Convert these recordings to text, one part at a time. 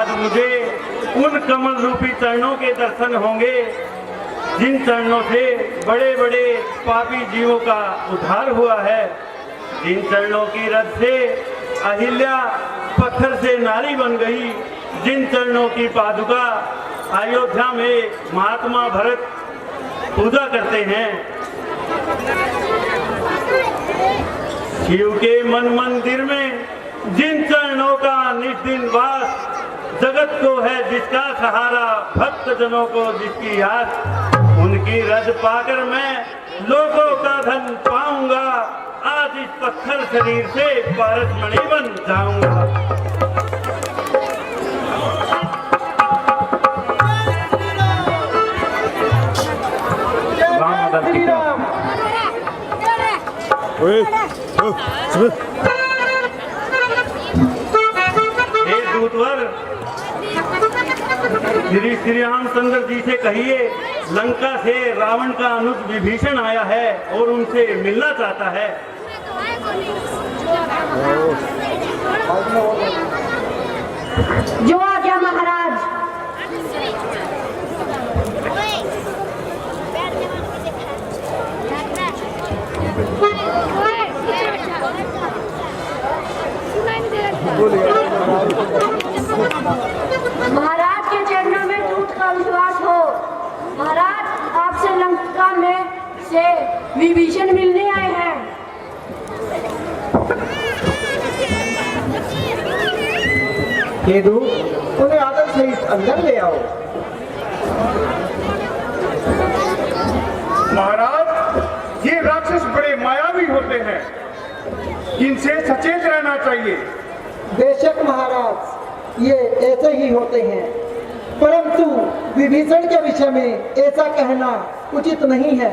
आज मुझे उन कमल रूपी चरणों के दर्शन होंगे जिन चरणों से बड़े बड़े पापी जीवों का उद्धार हुआ है, जिन चरणों की रज से अहिल्या पत्थर से नारी बन गई, जिन चरणों की पादुका अयोध्या में महात्मा भरत पूजा करते हैं। शिव के मन मंदिर में जिन चरणों का निष्दिन वास, जगत को है जिसका सहारा, भक्त जनों को जिसकी आस, उनकी रज पाकर मैं लोगों का धन पाऊंगा, आज इस पत्थर शरीर से पारस मणि बन जाऊंगा। दूतवर श्री रामचंद्र जी से कहिए, लंका से रावण का अनुज विभीषण आया है और उनसे मिलना चाहता है। जो आ गया महाराज। महाराज के चरणों में टूट का विश्वास हो। महाराज आपसे लंका में से विभीषण मिलने आए हैं। केदु, उन्हें आदर सहित अंदर ले आओ। महाराज, ये राक्षस बड़े मायावी होते हैं, इनसे सचेत रहना चाहिए। बेशक महाराज, ये ऐसे ही होते हैं, परंतु विभीषण के विषय में ऐसा कहना उचित नहीं है।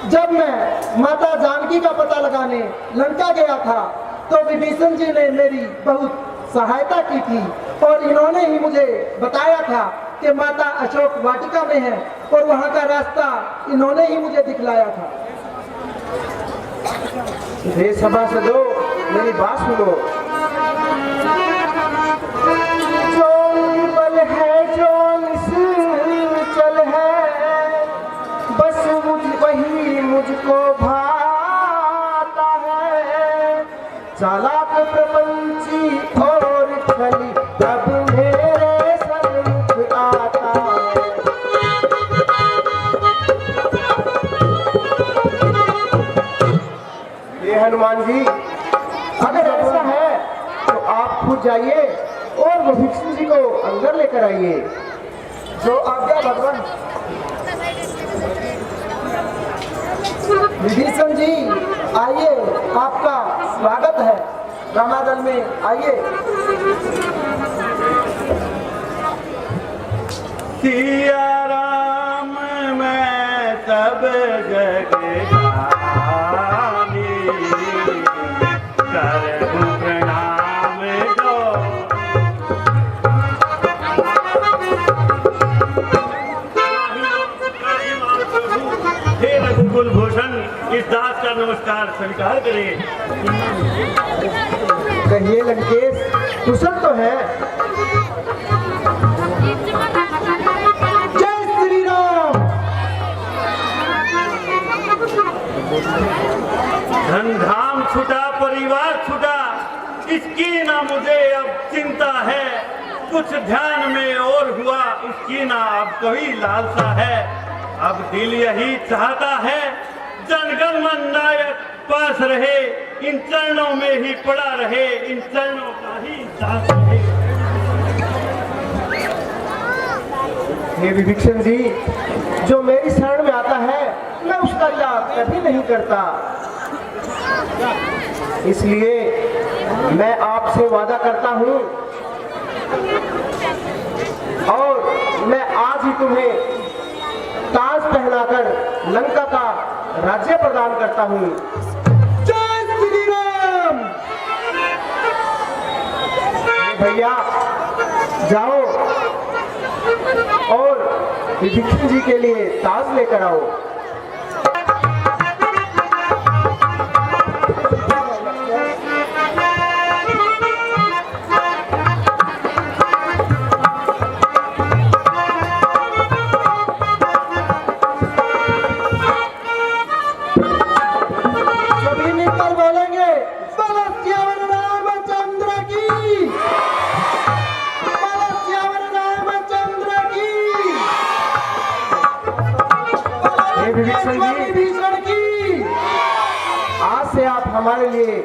जब मैं माता जानकी का पता लगाने लंका गया था तो विभीषण जी ने मेरी बहुत सहायता की थी और इन्होंने ही मुझे बताया था कि माता अशोक वाटिका में है और वहां का रास्ता इन्होंने ही मुझे दिखलाया था। हे सभासदों, मेरी बात सुनो। मुझको भाता है चालाक प्रपंची और छली, अब मेरे सन्मुख आता है। ये हनुमान जी, अगर ऐसा है तो आप खुद जाइए और विभीषण जी को अंदर लेकर आइए। जो आज्ञा भगवान। विभीषण जी आइए, आपका स्वागत है। रामादल में आइए। सिया राम मैं सब जग जानी, करहूं प्रणाम दो। हे रघुकुल भूषण, इस दास का नमस्कार स्वीकार करें। कहिए लंकेश, कुशल तो है? जय श्री राम। धन धाम छुटा, परिवार छुटा, इसकी ना मुझे अब चिंता है। कुछ ध्यान में और हुआ, इसकी ना अब कोई लालसा है। अब दिल यही चाहता है, जनगण मन नायक पास रहे, इन चरणों में ही पड़ा रहे, इन चरणों का ही साथ रहे। हे विभीषण जी, जो मेरी शरण में आता है मैं उसका याद कभी नहीं करता, इसलिए मैं आपसे वादा करता हूँ और मैं आज ही तुम्हें ताज पहनाकर लंका का राज्य प्रदान करता हूँ। जय श्री राम। भैया जाओ और विभीषण जी के लिए ताज लेकर आओ। विभीषण जी, विभीषण की। आज से आप हमारे लिए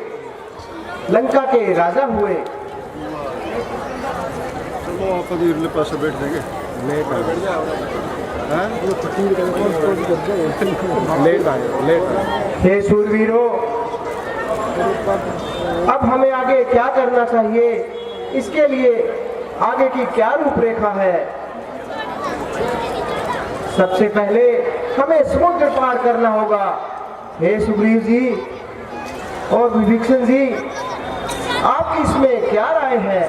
लंका के राजा हुए। चलो आप इधर पास बैठ देंगे। लेट लेट हे शूरवीरों, अब हमें आगे क्या करना चाहिए, इसके लिए आगे की क्या रूपरेखा है? सबसे पहले हमें समुद्र पार करना होगा। हे सुग्रीव जी और विभीषण जी, आपकी इसमें क्या राय है?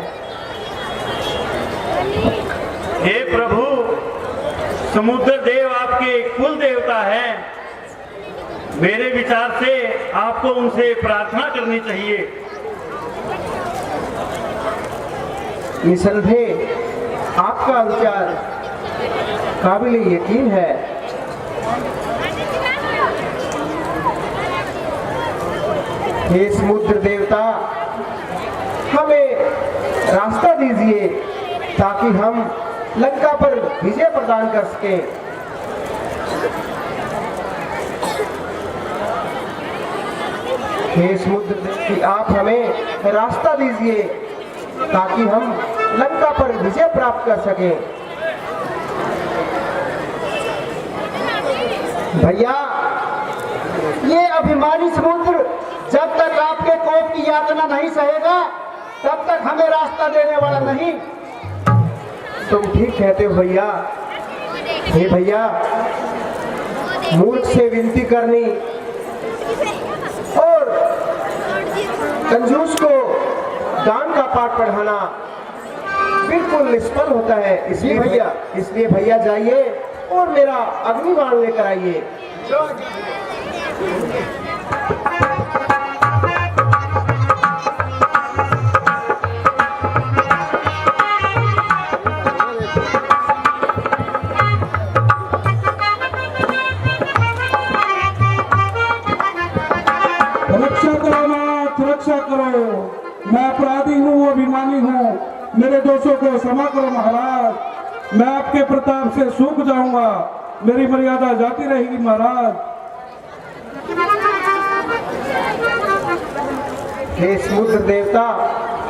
हे प्रभु, समुद्र देव आपके कुल देवता हैं। मेरे विचार से आपको उनसे प्रार्थना करनी चाहिए। निसंदेह आपका विचार काबिल यकीन है। हे समुद्र देवता, हमें रास्ता दीजिए ताकि हम लंका पर विजय प्रदान कर सकें। हे समुद्र देव, आप हमें रास्ता दीजिए ताकि हम लंका पर विजय प्राप्त कर सकें। भैया, ये अभिमानी समुद्र जब तक आपके कोप की यातना नहीं सहेगा तब तक हमें रास्ता देने वाला नहीं। तुम ठीक कहते हो भैया। हे भैया, मूर्ख से विनती करनी और कंजूस को दान का पाठ पढ़ाना बिल्कुल निष्फल होता है। इसलिए भैया जाइए और मेरा अग्निबाण लेकर आइए। रक्षा करो नाथ, रक्षा करो। मैं अपराधी हूँ, अभिमानी हूँ, मेरे दोषों को क्षमा करो महाराज। मैं आपके प्रताप से सूख जाऊंगा, मेरी मर्यादा जाती रहेगी महाराज। हे समुद्र देवता,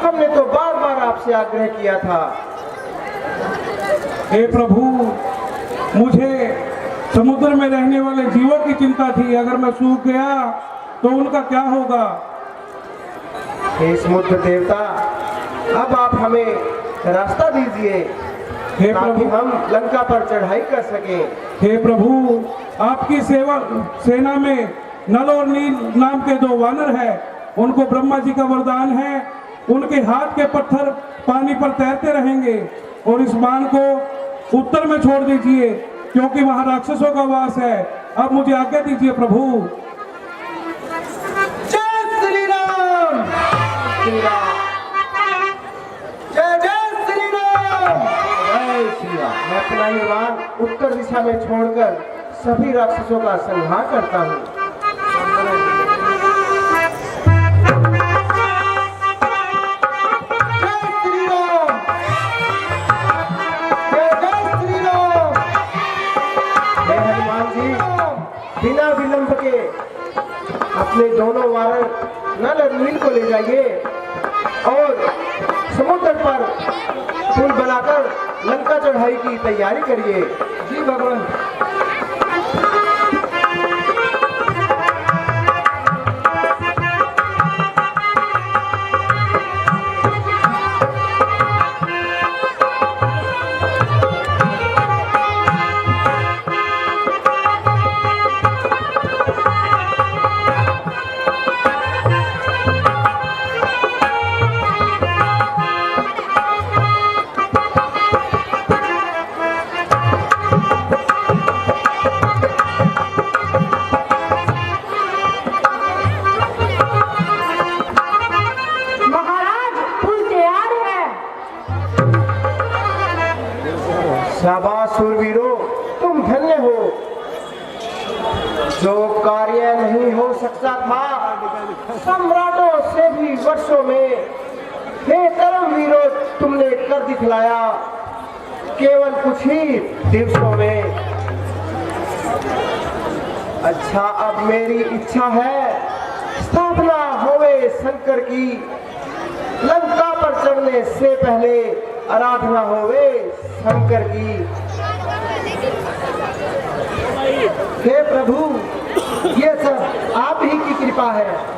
हमने तो बार बार आपसे आग्रह किया था। हे प्रभु, मुझे समुद्र में रहने वाले जीवों की चिंता थी। अगर मैं सूख गया तो उनका क्या होगा? हे समुद्र देवता, अब आप हमें रास्ता दीजिए हे ताकि प्रभु, हम लंका पर चढ़ाई कर सकें। हे प्रभु, आपकी सेना में नल और नील नाम के 2 वानर हैं। उनको ब्रह्मा जी का वरदान है, उनके हाथ के पत्थर पानी पर तैरते रहेंगे। और इस बाण को उत्तर में छोड़ दीजिए क्योंकि वहां राक्षसों का वास है। अब मुझे आज्ञा दीजिए प्रभु। जय श्री राम। श्री राम, जय जय श्री राम। जय श्री राम। मैं अपना ये बाण उत्तर दिशा में छोड़कर सभी राक्षसों का संहार करता हूँ। बिना विलंब के अपने दोनों वानर नल और नील को ले जाइए और समुद्र पर पुल बनाकर लंका चढ़ाई की तैयारी करिए। जी भगवान। शाबाश शूरवीरों, तुम धन्य हो। जो कार्य नहीं हो सकता था सम्राटों से भी वर्षों में, हे कर्मवीरों, तुमने कर दिखलाया केवल कुछ ही दिवसों में। अच्छा, अब मेरी इच्छा है स्थापना होवे शंकर की, लंका पर चढ़ने से पहले आराधना होवे शंकर की। हे प्रभु, ये सब आप ही की कृपा है।